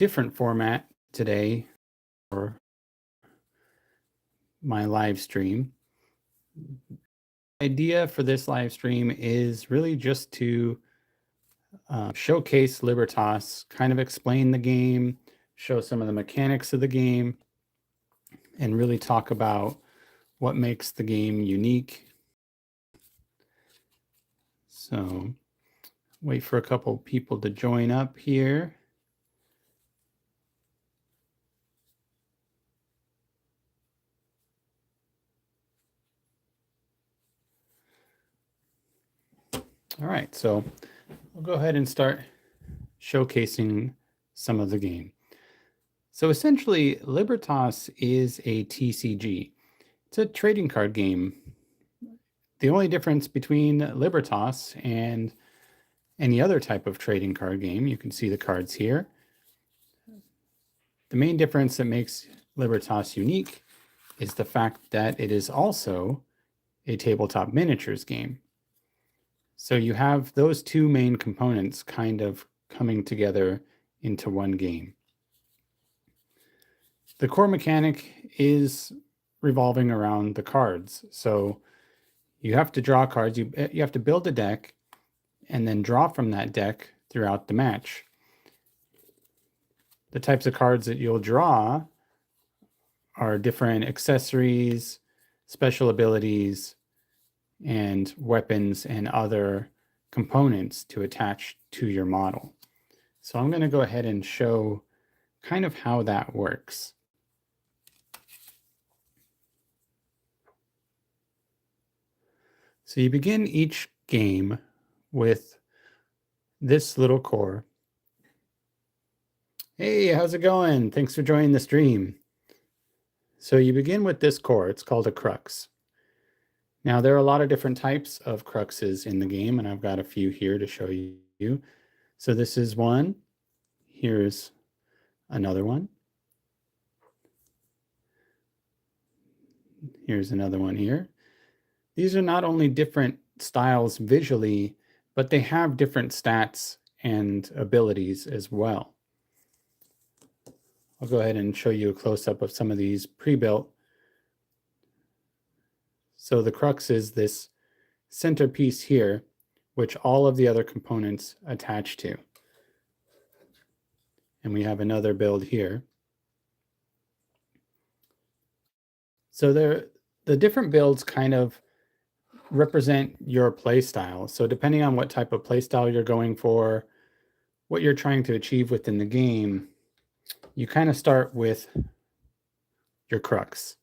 different format today for my live stream. The idea for this live stream is really just to showcase Libertas, kind of explain the game, show some of the mechanics of the game, and really talk about what makes the game unique. So wait for a couple people to join up here. All right, so I'll go ahead and start showcasing some of the game. So essentially, Libertas is a TCG. It's a trading card game. The only difference between Libertas and any other type of trading card game, you can see the cards here. The main difference that makes Libertas unique is the fact that it is also a tabletop miniatures game. So you have those two main components kind of coming together into one game. The core mechanic is revolving around the cards. So you have to draw cards, you have to build a deck and then draw from that deck throughout the match. The types of cards that you'll draw are different accessories, special abilities, and weapons and other components to attach to your model. So I'm going to go ahead and show kind of how that works. So you begin each game with this little core. Hey, how's it going? Thanks for joining the stream. So you begin with this core. It's called a crux. Now, there are a lot of different types of cruxes in the game, and I've got a few here to show you. So this is one. Here's another one. Here's another one here. These are not only different styles visually, but they have different stats and abilities as well. I'll go ahead and show you a close-up of some of these pre-built. So the crux is this centerpiece here, which all of the other components attach to. And we have another build here. So the different builds kind of represent your play style. So depending on what type of play style you're going for, what you're trying to achieve within the game, you kind of start with your crux.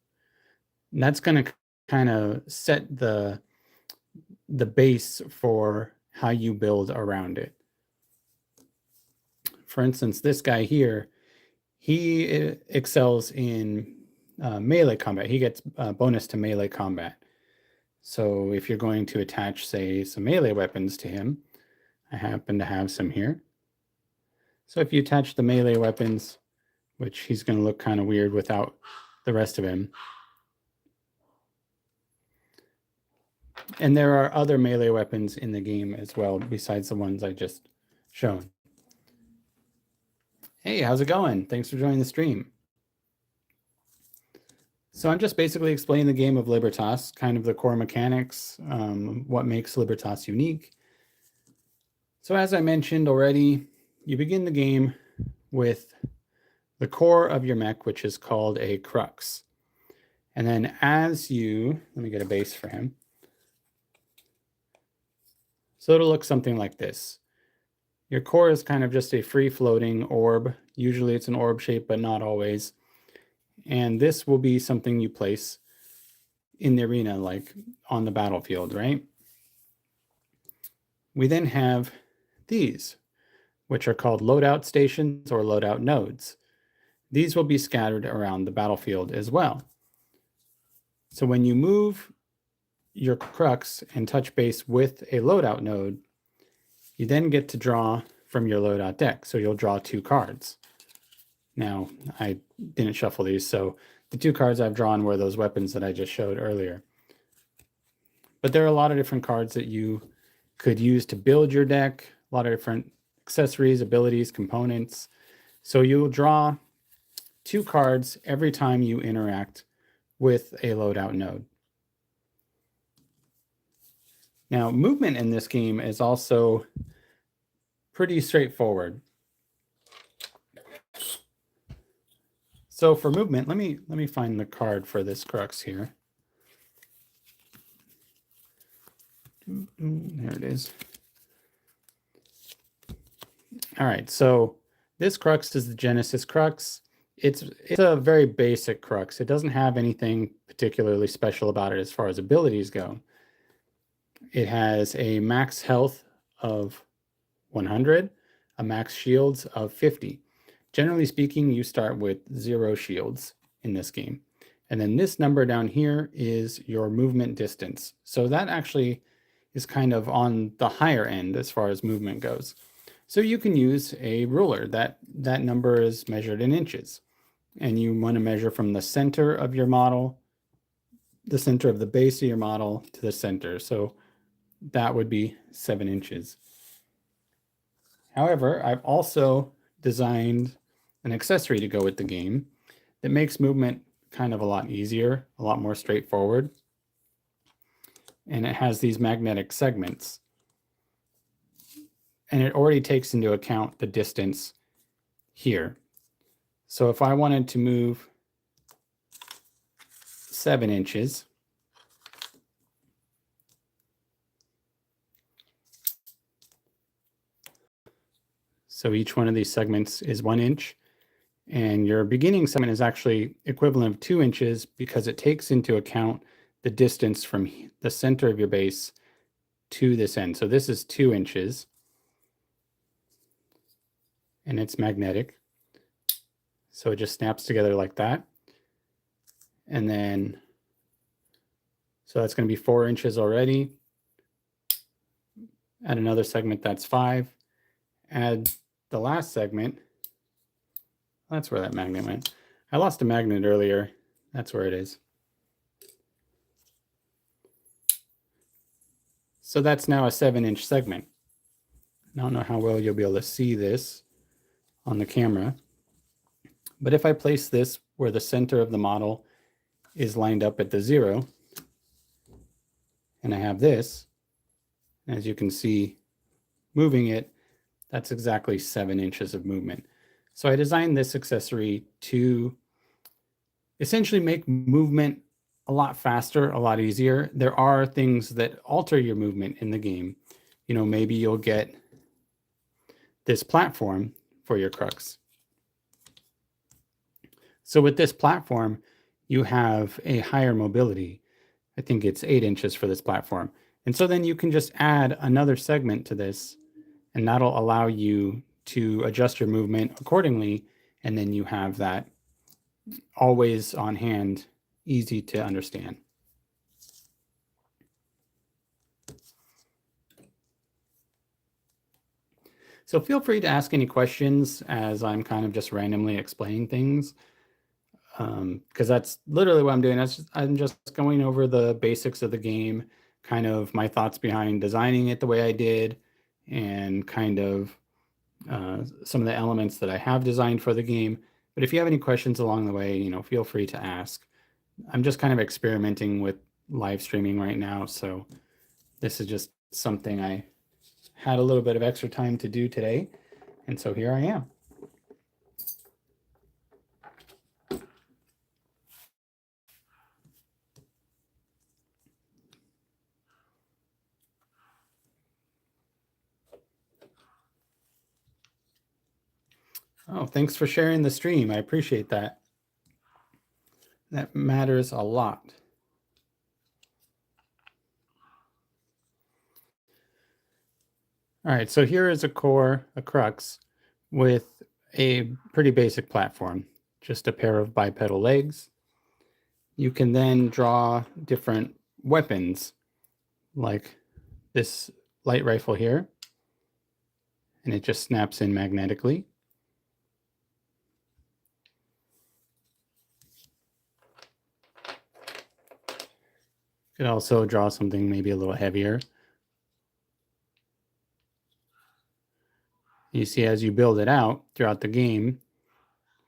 And that's going to kind of set the base for how you build around it. For instance, this guy here, he excels in melee combat. He gets a bonus to melee combat. So if you're going to attach, say, some melee weapons to him, I happen to have some here. So if you attach the melee weapons, which he's going to look kind of weird without the rest of him. And there are other melee weapons in the game as well, besides the ones I just shown. Hey, how's it going? Thanks for joining the stream. So I'm just basically explaining the game of Libertas, kind of the core mechanics, what makes Libertas unique. So as I mentioned already, you begin the game with the core of your mech, which is called a crux. And then as you, let me get a base for him. So it'll look something like this. Your core is kind of just a free-floating orb. Usually it's an orb shape, but not always. And this will be something you place in the arena, like on the battlefield, right? We then have these, which are called loadout stations or loadout nodes. These will be scattered around the battlefield as well. So when you move your crux and touch base with a loadout node, you then get to draw from your loadout deck. So you'll draw 2 cards. Now, I didn't shuffle these, so the 2 cards I've drawn were those weapons that I just showed earlier. But there are a lot of different cards that you could use to build your deck, a lot of different accessories, abilities, components. So you'll draw 2 cards every time you interact with a loadout node. Now, movement in this game is also pretty straightforward. So for movement, let me find the card for this crux here. There it is. All right, so this crux is the Genesis crux. It's a very basic crux. It doesn't have anything particularly special about it as far as abilities go. It has a max health of 100, a max shields of 50. Generally speaking, you start with 0 shields in this game. And then this number down here is your movement distance. So that actually is kind of on the higher end as far as movement goes. So you can use a ruler. That number is measured in inches. And you want to measure from the center of your model, the center of the base of your model to the center. So that would be 7 inches. However, I've also designed an accessory to go with the game that makes movement kind of a lot easier, a lot more straightforward. And it has these magnetic segments. And it already takes into account the distance here. So if I wanted to move 7 inches, so each one of these segments is 1 inch, and your beginning segment is actually equivalent of 2 inches because it takes into account the distance from the center of your base to this end. So this is 2 inches, and it's magnetic. So it just snaps together like that. And then, so that's going to be 4 inches already. Add another segment, that's 5. Add the last segment. That's where that magnet went. I lost a magnet earlier. That's where it is. So that's now a 7-inch segment. I don't know how well you'll be able to see this on the camera. But if I place this where the center of the model is lined up at the 0, and I have this, as you can see, moving it, that's exactly 7 inches of movement. So I designed this accessory to essentially make movement a lot faster, a lot easier. There are things that alter your movement in the game. You know, maybe you'll get this platform for your crux. So with this platform, you have a higher mobility. I think it's 8 inches for this platform. And so then you can just add another segment to this, and that'll allow you to adjust your movement accordingly. And then you have that always on hand, easy to understand. So feel free to ask any questions as I'm kind of just randomly explaining things. Because that's literally what I'm doing. I'm just going over the basics of the game, kind of my thoughts behind designing it the way I did, and kind of some of the elements that I have designed for the game. But if you have any questions along the way, you know, feel free to ask. I'm just kind of experimenting with live streaming right now, so this is just something I had a little bit of extra time to do today, and so here I am. Oh, thanks for sharing the stream. I appreciate that. That matters a lot. All right, so here is a crux, with a pretty basic platform, just a pair of bipedal legs. You can then draw different weapons, like this light rifle here, and it just snaps in magnetically. You could also draw something maybe a little heavier. You see, as you build it out throughout the game,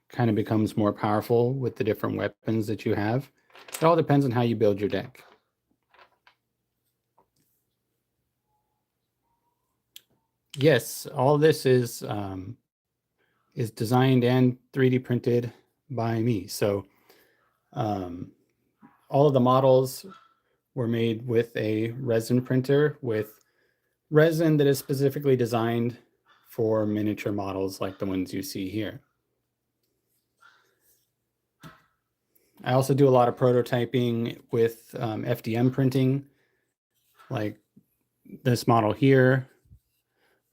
kind of becomes more powerful with the different weapons that you have. It all depends on how you build your deck. Yes, all this is designed and 3D printed by me. So all of the models were made with a resin printer with resin that is specifically designed for miniature models like the ones you see here. I also do a lot of prototyping with FDM printing. Like this model here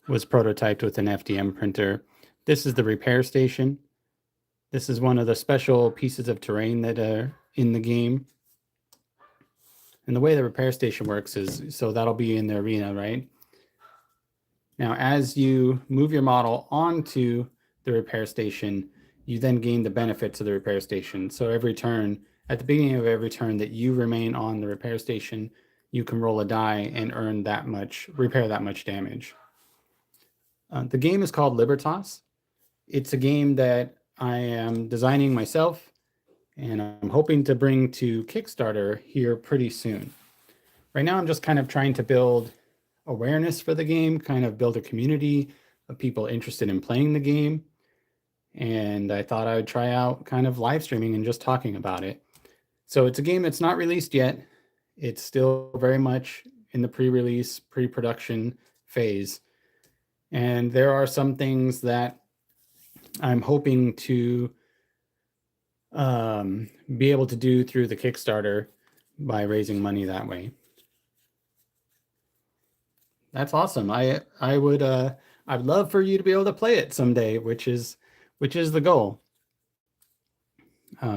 was prototyped with an FDM printer. This is the repair station. This is one of the special pieces of terrain that are in the game. And the way the repair station works is, so that'll be in the arena, right? Now, as you move your model onto the repair station, you then gain the benefits of the repair station. So every turn, at the beginning of every turn that you remain on the repair station, you can roll a die and earn that much, repair that much damage. The game is called Libertas. It's a game that I am designing myself, and I'm hoping to bring to Kickstarter here pretty soon. Right now, I'm just kind of trying to build awareness for the game, kind of build a community of people interested in playing the game. And I thought I would try out kind of live streaming and just talking about it. So it's a game that's not released yet. It's still very much in the pre-release, pre-production phase. And there are some things that I'm hoping to be able to do through the Kickstarter by raising money that way. That's awesome. I'd love for you to be able to play it someday, which is the goal.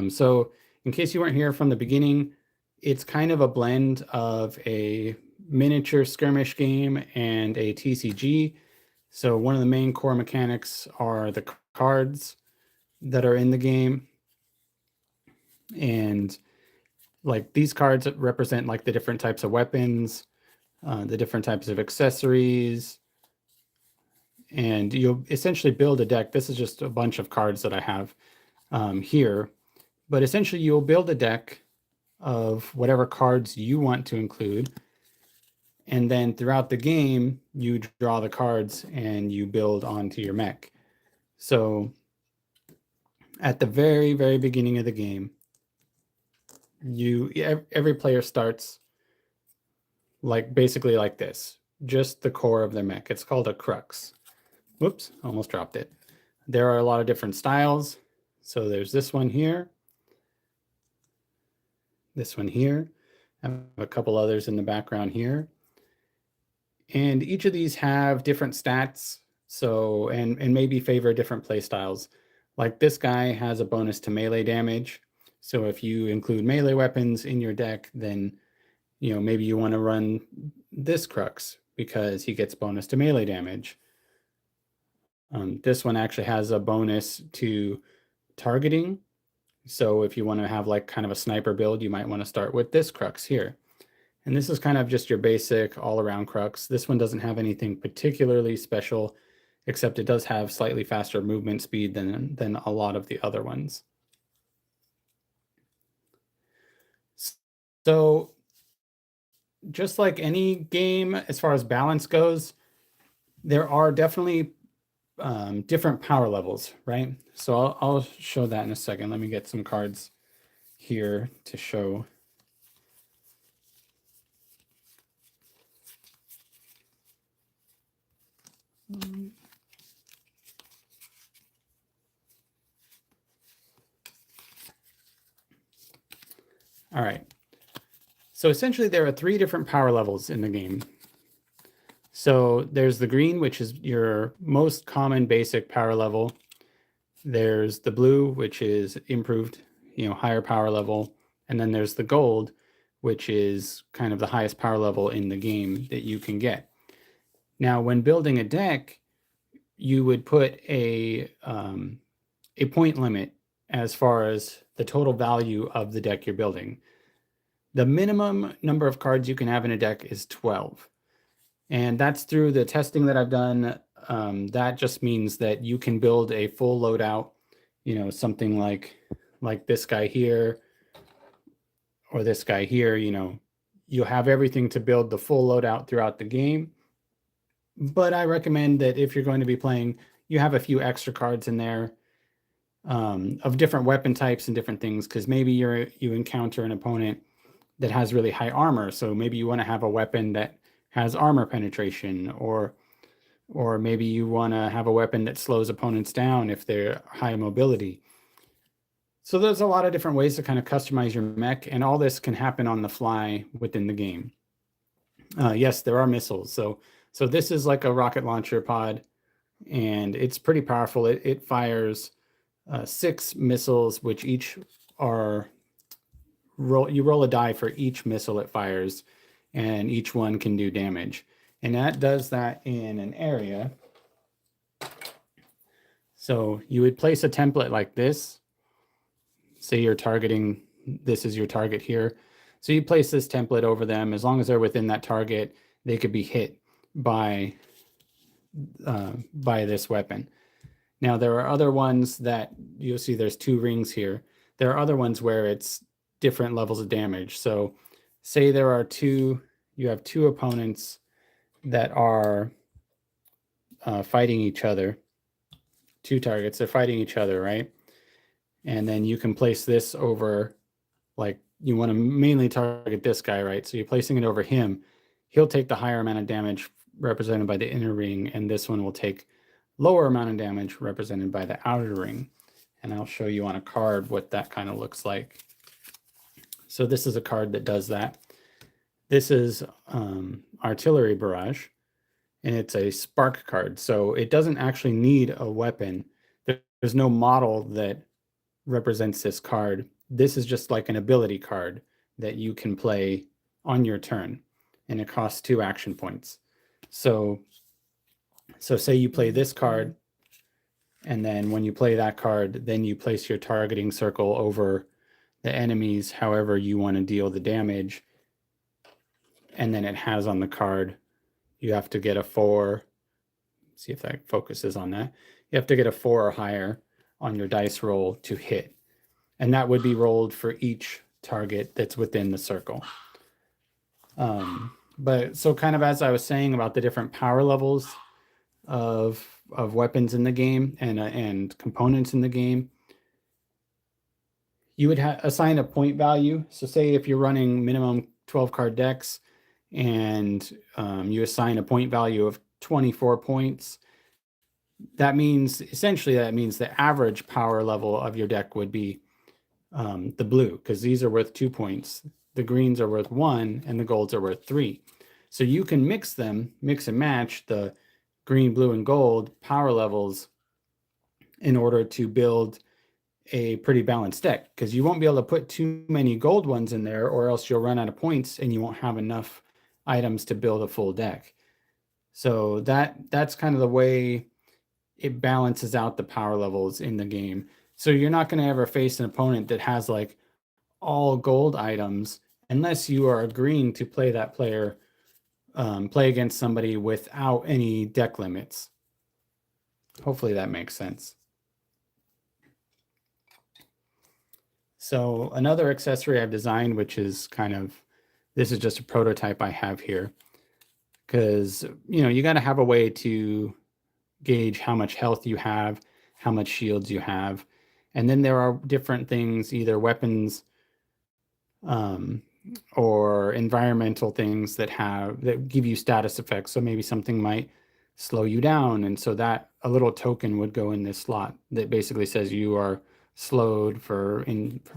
So in case you weren't here from the beginning, it's kind of a blend of a miniature skirmish game and a TCG. So one of the main core mechanics are the cards that are in the game. And like these cards represent like the different types of weapons, the different types of accessories, and you'll essentially build a deck. This is just a bunch of cards that I have here, but essentially you'll build a deck of whatever cards you want to include. And then throughout the game, you draw the cards and you build onto your mech. So at the very, very beginning of the game, every player starts like basically like this, just the core of their mech. It's called a crux. Whoops, almost dropped it. There are a lot of different styles. So there's this one here, this one here. I have a couple others in the background here. And each of these have different stats. So, and maybe favor different play styles. Like this guy has a bonus to melee damage. So if you include melee weapons in your deck, then maybe you want to run this crux because he gets bonus to melee damage. This one actually has a bonus to targeting. So if you want to have like kind of a sniper build, you might want to start with this crux here. And this is kind of just your basic all-around crux. This one doesn't have anything particularly special, except it does have slightly faster movement speed than a lot of the other ones. So just like any game, as far as balance goes, there are definitely different power levels, right? So I'll show that in a second. Let me get some cards here to show. All right. So essentially there are 3 different power levels in the game. So there's the green, which is your most common basic power level. There's the blue, which is improved, higher power level. And then there's the gold, which is kind of the highest power level in the game that you can get. Now, when building a deck, you would put a point limit as far as the total value of the deck you're building. The minimum number of cards you can have in a deck is 12. And that's through the testing that I've done. That just means that you can build a full loadout something like this guy here or this guy here, you'll have everything to build the full loadout throughout the game. But I recommend that if you're going to be playing, you have a few extra cards in there of different weapon types and different things, because maybe you encounter an opponent that has really high armor. So maybe you want to have a weapon that has armor penetration, or maybe you want to have a weapon that slows opponents down if they're high mobility. So there's a lot of different ways to kind of customize your mech, and all this can happen on the fly within the game. Yes, there are missiles. So this is like a rocket launcher pod, and it's pretty powerful. It fires 6 missiles, which each are you roll a die for each missile it fires, and each one can do damage. And that does that in an area. So you would place a template like this. Say you're targeting, this is your target here. So you place this template over them. As long as they're within that target, they could be hit by this weapon. Now there are other ones that you'll see there's 2 rings here. There are other ones where it's different levels of damage. So say there are you have 2 opponents that are fighting each other. 2 targets, they're fighting each other, right? And then you can place this over, like you want to mainly target this guy, right? So you're placing it over him. He'll take the higher amount of damage represented by the inner ring, and this one will take lower amount of damage represented by the outer ring. And I'll show you on a card what that kind of looks like. So this is a card that does that. This is Artillery Barrage, and it's a spark card. So it doesn't actually need a weapon. There's no model that represents this card. This is just like an ability card that you can play on your turn, and it costs 2 action points. So say you play this card, and then when you play that card, then you place your targeting circle over the enemies however you want to deal the damage. And then it has on the card, you have to get a 4. See if that focuses on that. You have to get a 4 or higher on your dice roll to hit. And that would be rolled for each target that's within the circle. But so kind of as I was saying about the different power levels of weapons in the game and components in the game, you would assign a point value. So say if you're running minimum 12 card decks and you assign a point value of 24 points, that means the average power level of your deck would be the blue, because these are worth 2 points. The greens are worth 1 and the golds are worth 3. So you can mix and match the green, blue, and gold power levels in order to build a pretty balanced deck, because you won't be able to put too many gold ones in there, or else you'll run out of points and you won't have enough items to build a full deck. So that's kind of the way it balances out the power levels in the game. So you're not going to ever face an opponent that has like all gold items unless you are agreeing to play that player, play against somebody without any deck limits. Hopefully that makes sense. So another accessory I've designed, which is this is just a prototype I have here, because you got to have a way to gauge how much health you have, how much shields you have. And then there are different things, either weapons or environmental things that give you status effects. So maybe something might slow you down, and so that a little token would go in this slot that basically says you are slowed for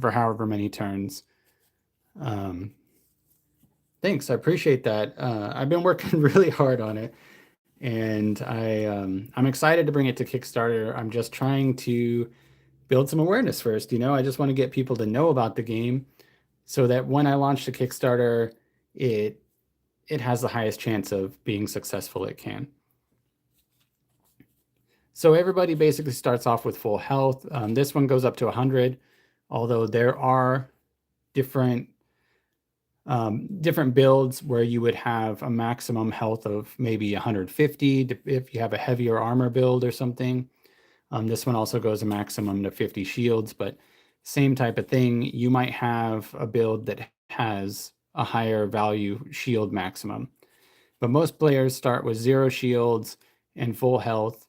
however many turns. Thanks, I appreciate that. I've been working really hard on it, and I'm excited to bring it to Kickstarter. I'm just trying to build some awareness first. I just want to get people to know about the game, so that when I launch the Kickstarter, it has the highest chance of being successful it can. So everybody basically starts off with full health. This one goes up to 100, although there are different builds where you would have a maximum health of maybe 150 if you have a heavier armor build or something. This one also goes a maximum to 50 shields, but same type of thing. You might have a build that has a higher value shield maximum, but most players start with 0 shields and full health,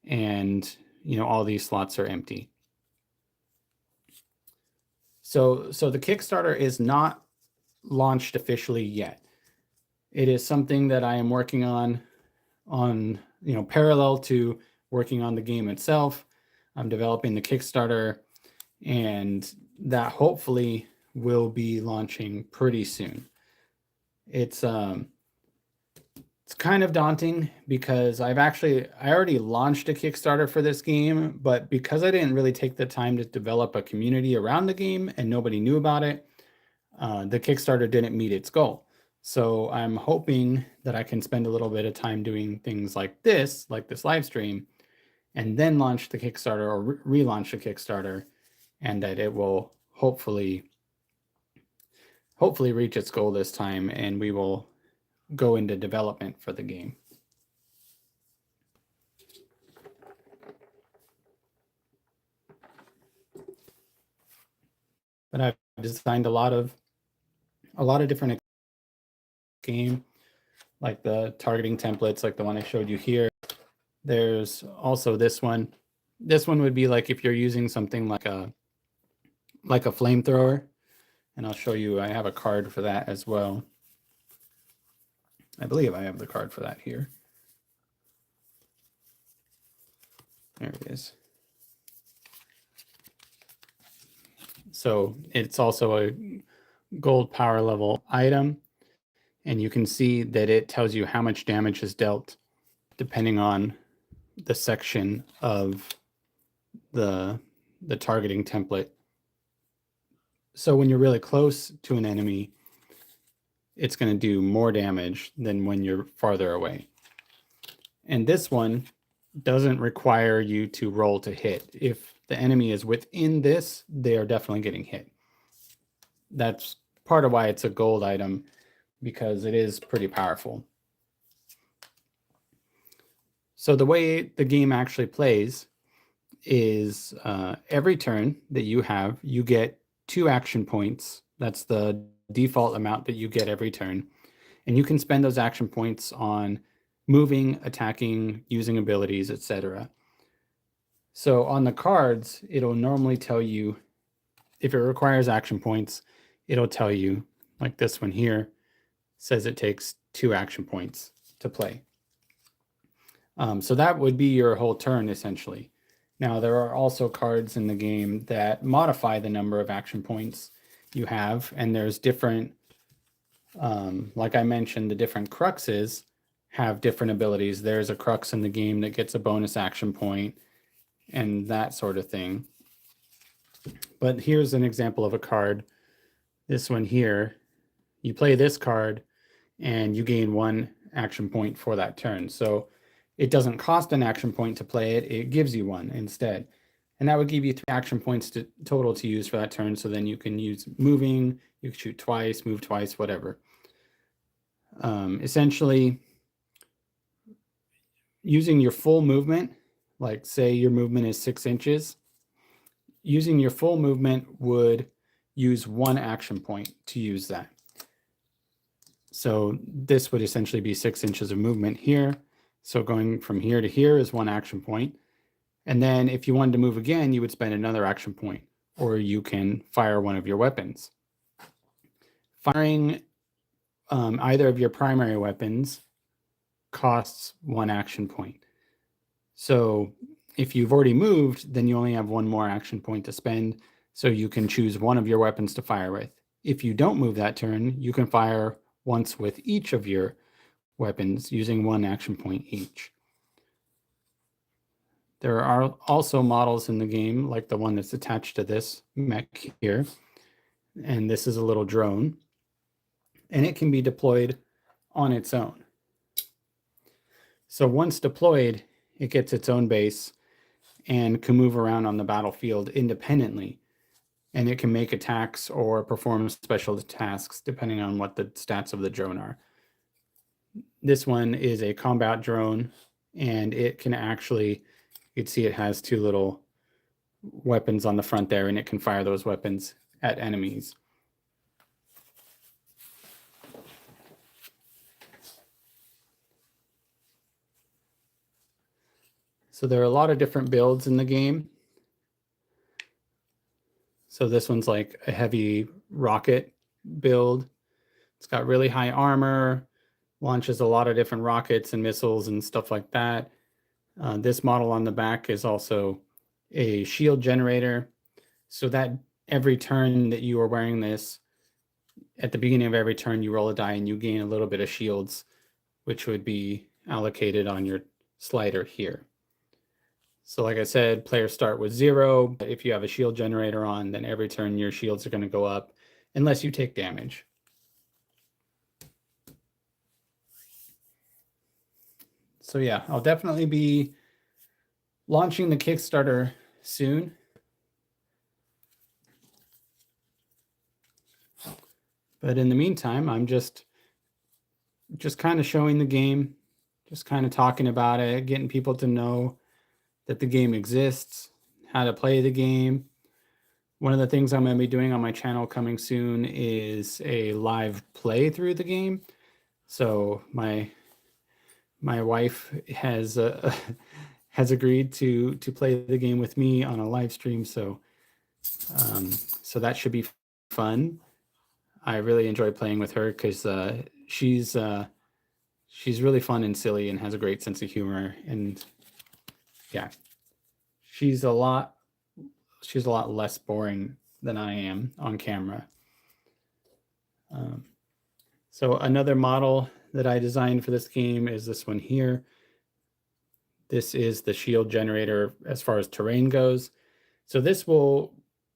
and all these slots are empty. So the Kickstarter is not launched officially yet. It is something that I am working on parallel to working on the game itself. I'm developing the Kickstarter, and that hopefully will be launching pretty soon. It's kind of daunting because I already launched a Kickstarter for this game, but because I didn't really take the time to develop a community around the game and nobody knew about it, the Kickstarter didn't meet its goal. So I'm hoping that I can spend a little bit of time doing things like this live stream, and then launch the Kickstarter or relaunch the Kickstarter, and that it will hopefully reach its goal this time, and we will go into development for the game. But I've designed a lot of different game, like the targeting templates, like the one I showed you here. There's also this one. This one would be like if you're using something like a flamethrower, and I'll show you. I have a card for that as well. I believe I have the card for that here. There it is. So it's also a gold power level item, and you can see that it tells you how much damage is dealt depending on the section of the targeting template. So when you're really close to an enemy, it's going to do more damage than when you're farther away. And this one doesn't require you to roll to hit. If the enemy is within this, they are definitely getting hit. That's part of why it's a gold item, because it is pretty powerful. So the way the game actually plays is every turn that you have, you get 2 action points. That's the default amount that you get every turn. And you can spend those action points on moving, attacking, using abilities, etc. So on the cards, it'll normally tell you, if it requires action points, it'll tell you, like this one here, says it takes 2 action points to play. So that would be your whole turn, essentially. Now, there are also cards in the game that modify the number of action points you have, and there's different, like I mentioned, the different cruxes have different abilities. There's a crux in the game that gets a bonus action point and that sort of thing. But here's an example of a card. This one here, you play this card and you gain 1 action point for that turn. So it doesn't cost an action point to play it, it gives you 1 instead. And that would give you 3 action points total to use for that turn. So then you can use moving, you can shoot twice, move twice, whatever. Essentially, using your full movement, like say your movement is 6 inches, using your full movement would use 1 action point to use that. So this would essentially be 6 inches of movement here. So going from here to here is 1 action point. And then if you wanted to move again, you would spend another action point, or you can fire one of your weapons. Firing either of your primary weapons costs 1 action point. So if you've already moved, then you only have 1 more action point to spend, so you can choose one of your weapons to fire with. If you don't move that turn, you can fire once with each of your weapons using 1 action point each. There are also models in the game, like the one that's attached to this mech here, and this is a little drone, and it can be deployed on its own. So once deployed, it gets its own base and can move around on the battlefield independently, and it can make attacks or perform special tasks depending on what the stats of the drone are. This one is a combat drone, and it can actually You can see it has two little weapons on the front there, and it can fire those weapons at enemies. So there are a lot of different builds in the game. So this one's like a heavy rocket build. It's got really high armor, launches a lot of different rockets and missiles and stuff like that. This model on the back is also a shield generator, so that every turn that you are wearing this, at the beginning of every turn, you roll a die and you gain a little bit of shields, which would be allocated on your slider here. So like I said, players start with 0. If you have a shield generator on, then every turn your shields are going to go up unless you take damage. So yeah, I'll definitely be launching the Kickstarter soon. But in the meantime, I'm just kind of showing the game, just kind of talking about it, getting people to know that the game exists, how to play the game. One of the things I'm going to be doing on my channel coming soon is a live play through the game. So my wife has has agreed to play the game with me on a live stream. So so that should be fun. I really enjoy playing with her because she's really fun and silly and has a great sense of humor. And yeah, she's a lot less boring than I am on camera. So another model that I designed for this game is this one here. This is the shield generator as far as terrain goes. So this will,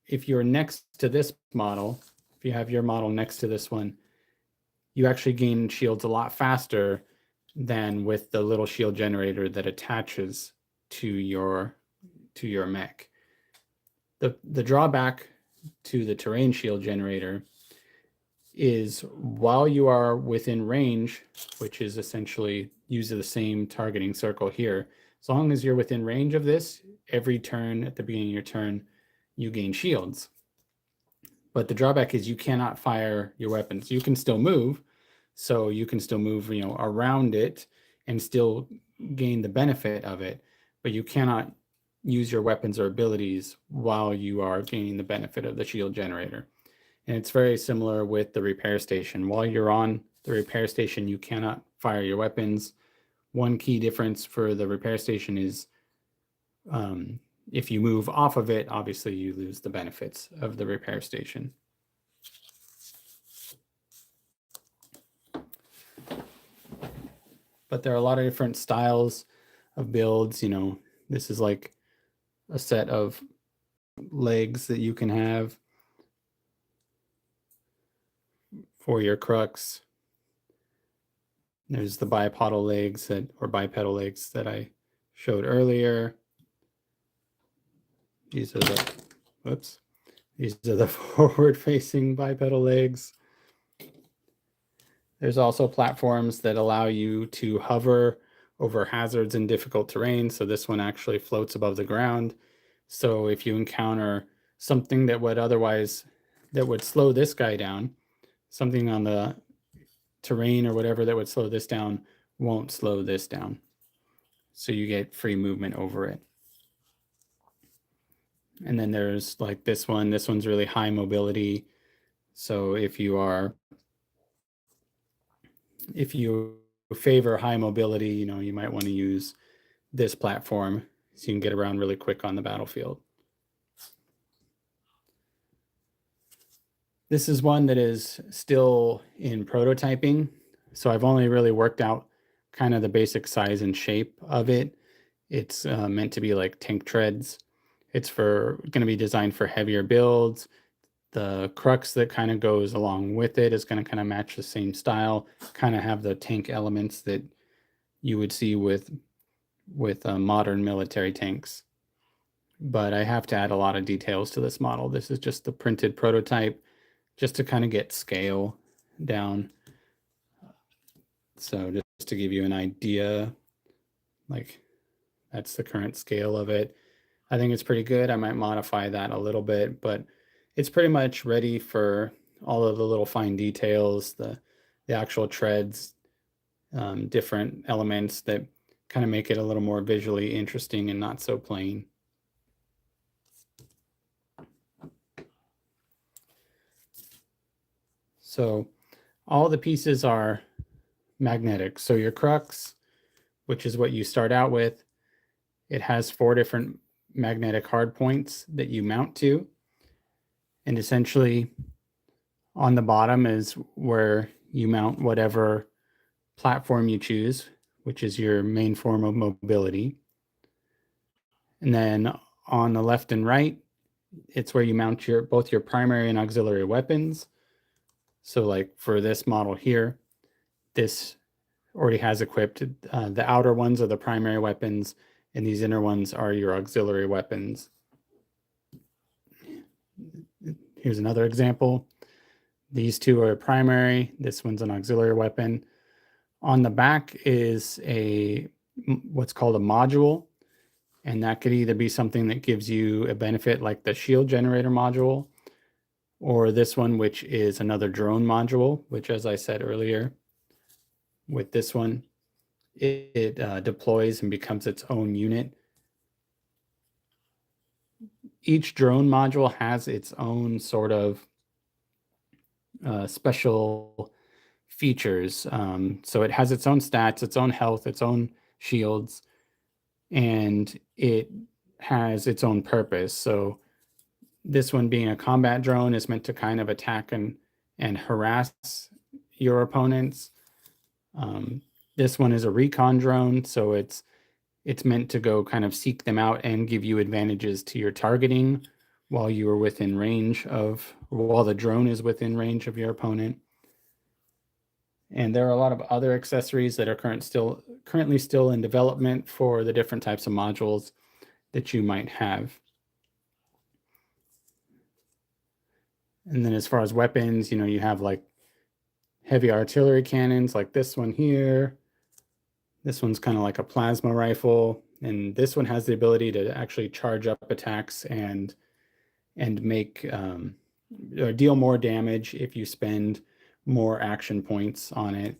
if you're next to this model, if you have your model next to this one, you actually gain shields a lot faster than with the little shield generator that attaches to your mech. The drawback to the terrain shield generator is while you are within range, which is essentially using the same targeting circle here, as long as you're within range of this, every turn at the beginning of your turn, you gain shields. But the drawback is you cannot fire your weapons. You can still move, so you can still move, around it and still gain the benefit of it, but you cannot use your weapons or abilities while you are gaining the benefit of the shield generator. And it's very similar with the repair station. While you're on the repair station, you cannot fire your weapons. One key difference for the repair station is if you move off of it, obviously you lose the benefits of the repair station. But there are a lot of different styles of builds. This is like a set of legs that you can have for your crux. There's the bipedal legs bipedal legs that I showed earlier. These are the forward-facing bipedal legs. There's also platforms that allow you to hover over hazards in difficult terrain. So this one actually floats above the ground. So if you encounter something that would slow this guy down, something on the terrain or whatever that would slow this down won't slow this down. So you get free movement over it. And then there's like this one's really high mobility. So if you favor high mobility, you might want to use this platform so you can get around really quick on the battlefield. This is one that is still in prototyping. So I've only really worked out kind of the basic size and shape of it. It's meant to be like tank treads. It's going to be designed for heavier builds. The crux that kind of goes along with it is going to kind of match the same style, kind of have the tank elements that you would see with modern military tanks. But I have to add a lot of details to this model. This is just the printed prototype, just to kind of get scale down. So just to give you an idea, like That's the current scale of it. I think it's pretty good. I might modify that a little bit, but it's pretty much ready for all of the little fine details, the actual treads, different elements that kind of make it a little more visually interesting and not so plain. So all the pieces are magnetic. So your crux, which is what you start out with, it has 4 different magnetic hard points that you mount to. And essentially on the bottom is where you mount whatever platform you choose, which is your main form of mobility. And then on the left and right, it's where you mount both your primary and auxiliary weapons. So like for this model here, this already has equipped, the outer ones are the primary weapons, and these inner ones are your auxiliary weapons. Here's another example. These two are primary, this one's an auxiliary weapon. On the back is what's called a module, and that could either be something that gives you a benefit like the shield generator module, or this one, which is another drone module, which, as I said earlier, with this one, it deploys and becomes its own unit. Each drone module has its own sort of special features. So it has its own stats, its own health, its own shields, and it has its own purpose. So this one, being a combat drone, is meant to kind of attack and harass your opponents. This one is a recon drone, so it's meant to go kind of seek them out and give you advantages to your targeting while you are within range of, while the drone is within range of your opponent. And there are a lot of other accessories that are currently still in development for the different types of modules that you might have. And then as far as weapons, you have like heavy artillery cannons like this one here. This one's kind of like a plasma rifle, and this one has the ability to actually charge up attacks and make or deal more damage if you spend more action points on it.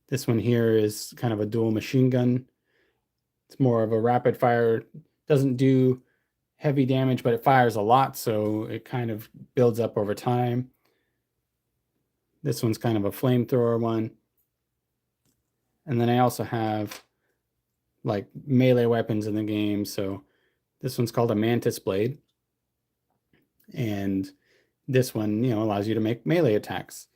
This one here is kind of a dual machine gun. It's more of a rapid fire, doesn't do heavy damage, but it fires a lot, so it kind of builds up over time. This one's kind of a flamethrower one. And then I also have like melee weapons in the game. So this one's called a mantis blade. And this one, allows you to make melee attacks.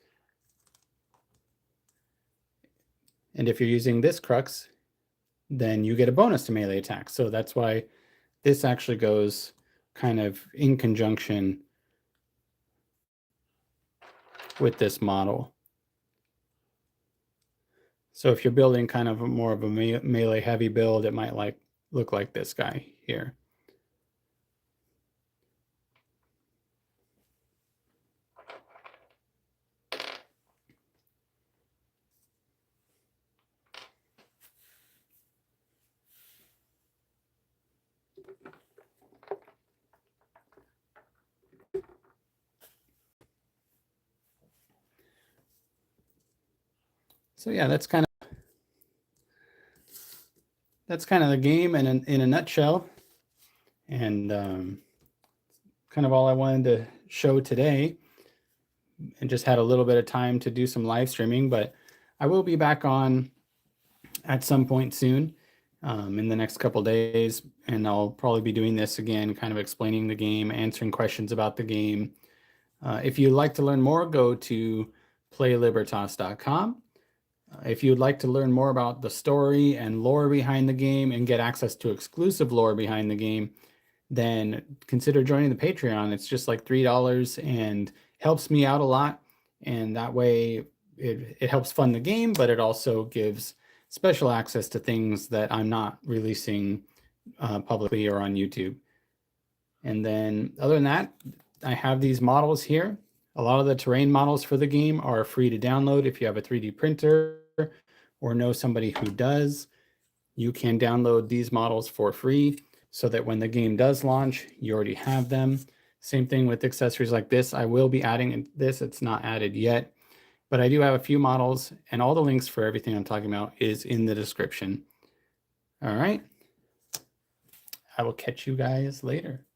And if you're using this crux, then you get a bonus to melee attacks. So that's why this actually goes kind of in conjunction with this model. So if you're building kind of more of a melee heavy build, it might look like this guy here. So yeah, that's kind of the game in a nutshell, and kind of all I wanted to show today, and just had a little bit of time to do some live streaming, but I will be back on at some point soon, in the next couple days, and I'll probably be doing this again, kind of explaining the game, answering questions about the game. If you'd like to learn more, go to playlibertas.com. If you'd like to learn more about the story and lore behind the game and get access to exclusive lore behind the game, then consider joining the Patreon. It's just like $3 and helps me out a lot. And that way it helps fund the game, but it also gives special access to things that I'm not releasing publicly or on YouTube. And then other than that, I have these models here. A lot of the terrain models for the game are free to download if you have a 3D printer or know somebody who does, you can download these models for free so that when the game does launch, you already have them. Same thing with accessories like this. I will be adding this. It's not added yet, but I do have a few models, and all the links for everything I'm talking about is in the description. All right. I will catch you guys later.